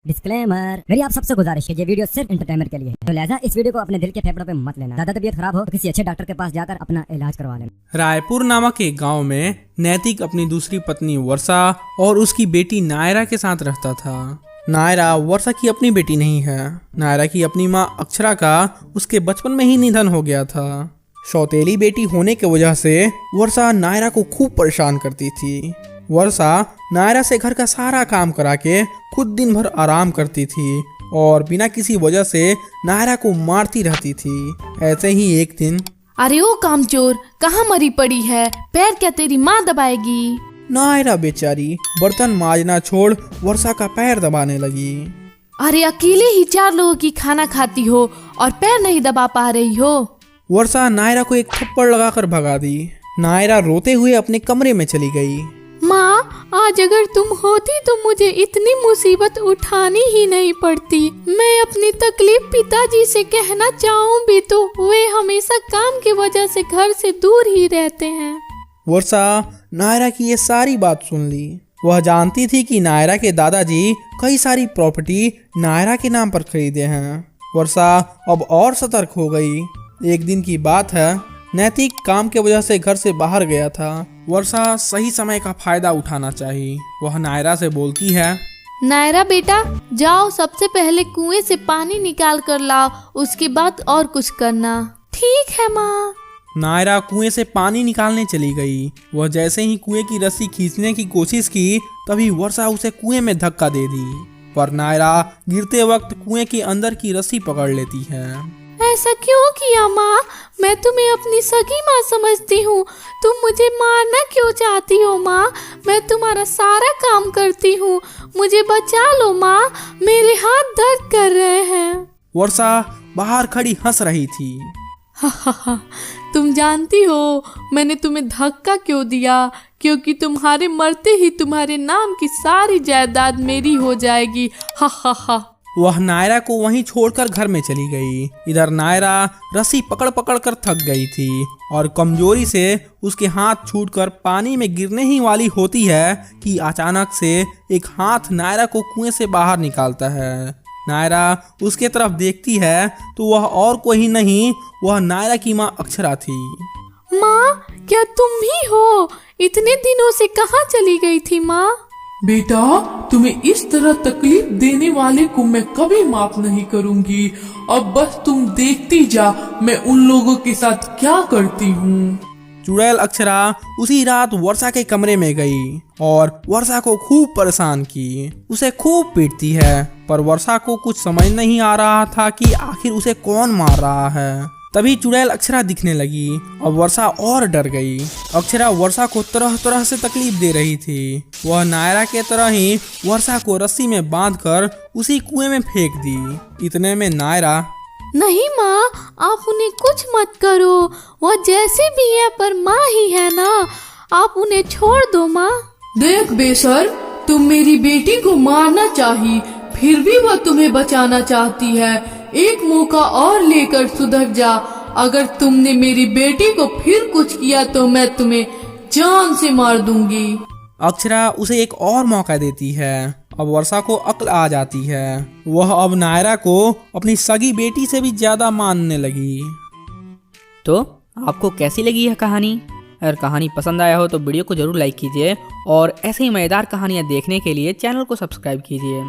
Disclaimer, मेरी आप सबसे गुजारिश है, ये वीडियो सिर्फ एंटरटेनमेंट के लिए है, तो लिहाजा इस वीडियो को अपने दिल के फेफड़ों पे मत लेना। ज्यादा तबीयत खराब हो तो किसी अच्छे डॉक्टर के पास जाकर अपना इलाज करवा लेना। रायपुर नामक एक गांव में नैतिक अपनी दूसरी पत्नी वर्षा और उसकी बेटी नायरा के साथ रहता था। नायरा वर्षा की अपनी बेटी नहीं है। नायरा की अपनी माँ अक्षरा का उसके बचपन में ही निधन हो गया था। सौतेली बेटी होने की वजह से वर्षा नायरा को खूब परेशान करती थी। वर्षा नायरा से घर का सारा काम करा के खुद दिन भर आराम करती थी और बिना किसी वजह से नायरा को मारती रहती थी। ऐसे ही एक दिन, अरे ओ कामचोर, कहाँ मरी पड़ी है? पैर क्या तेरी माँ दबाएगी? नायरा बेचारी बर्तन मांजना छोड़ वर्षा का पैर दबाने लगी। अरे अकेले ही 4 लोगों की खाना खाती हो और पैर नहीं दबा पा रही हो। वर्षा नायरा को एक थप्पड़ लगाकर भगा दी। नायरा रोते हुए अपने कमरे में चली गई। माँ, आज अगर तुम होती तो मुझे इतनी मुसीबत उठानी ही नहीं पड़ती। मैं अपनी तकलीफ पिताजी से कहना चाहूँ भी तो वे हमेशा काम की वजह से घर से दूर ही रहते हैं। वर्षा नायरा की ये सारी बात सुन ली। वह जानती थी कि नायरा के दादाजी कई सारी प्रॉपर्टी नायरा के नाम पर खरीदे हैं। वर्षा अब और सतर्क हो गई। एक दिन की बात है, नैतिक काम के वजह से घर से बाहर गया था। वर्षा सही समय का फायदा उठाना चाहिए। वह नायरा से बोलती है, नायरा बेटा, जाओ सबसे पहले कुएं से पानी निकाल कर लाओ, उसके बाद और कुछ करना। ठीक है माँ। नायरा कुएं से पानी निकालने चली गई। वह जैसे ही कुएं की रस्सी खींचने की कोशिश की, तभी वर्षा उसे कुएं में धक्का दे दी। पर नायरा गिरते वक्त कुएं के अंदर की रस्सी पकड़ लेती है। ऐसा क्यों किया माँ? मैं तुम्हें अपनी सगी माँ समझती हूँ। तुम मुझे मारना क्यों चाहती हो माँ? मैं तुम्हारा सारा काम करती हूँ। मुझे बचा लो माँ, मेरे हाथ दर्द कर रहे हैं। वर्षा बाहर खड़ी हंस रही थी। तुम जानती हो मैंने तुम्हें धक्का क्यों दिया? क्योंकि तुम्हारे मरते ही तुम्हारे नाम की सारी जायदाद मेरी हो जाएगी। हा हा हा। वह नायरा को वहीं छोड़कर घर में चली गई। इधर नायरा रस्सी पकड़ पकड़ कर थक गई थी और कमजोरी से उसके हाथ छूटकर पानी में गिरने ही वाली होती है कि अचानक से एक हाथ नायरा को कुएं से बाहर निकालता है। नायरा उसके तरफ देखती है तो वह और कोई नहीं, वह नायरा की माँ अक्षरा थी। माँ, क्या तुम ही हो? इतने दिनों से कहाँ चली गई थी माँ? बेटा, तुम्हें इस तरह तकलीफ देने वाले को मैं कभी माफ नहीं करूंगी। अब बस तुम देखती जा मैं उन लोगों के साथ क्या करती हूँ। चुड़ैल अक्षरा उसी रात वर्षा के कमरे में गई और वर्षा को खूब परेशान की। उसे खूब पीटती है, पर वर्षा को कुछ समझ नहीं आ रहा था कि आखिर उसे कौन मार रहा है। तभी चुड़ैल अक्षरा दिखने लगी और वर्षा और डर गई। अक्षरा वर्षा को तरह तरह से तकलीफ दे रही थी। वह नायरा के तरह ही वर्षा को रस्सी में बांधकर उसी कुएं में फेंक दी। इतने में नायरा, नहीं माँ, आप उन्हें कुछ मत करो। वह जैसे भी है पर माँ ही है ना, आप उन्हें छोड़ दो माँ। देख बेसर, तुम मेरी बेटी को मारना चाही, फिर भी वह तुम्हें बचाना चाहती है। एक मौका और लेकर सुधर जा। अगर तुमने मेरी बेटी को फिर कुछ किया तो मैं तुम्हें जान से मार दूंगी। अक्षरा उसे एक और मौका देती है। अब वर्षा को अक्ल आ जाती है। वह अब नायरा को अपनी सगी बेटी से भी ज्यादा मानने लगी। तो आपको कैसी लगी यह कहानी? अगर कहानी पसंद आया हो तो वीडियो को जरूर लाइक कीजिए और ऐसे ही मजेदार कहानियाँ देखने के लिए चैनल को सब्सक्राइब कीजिए।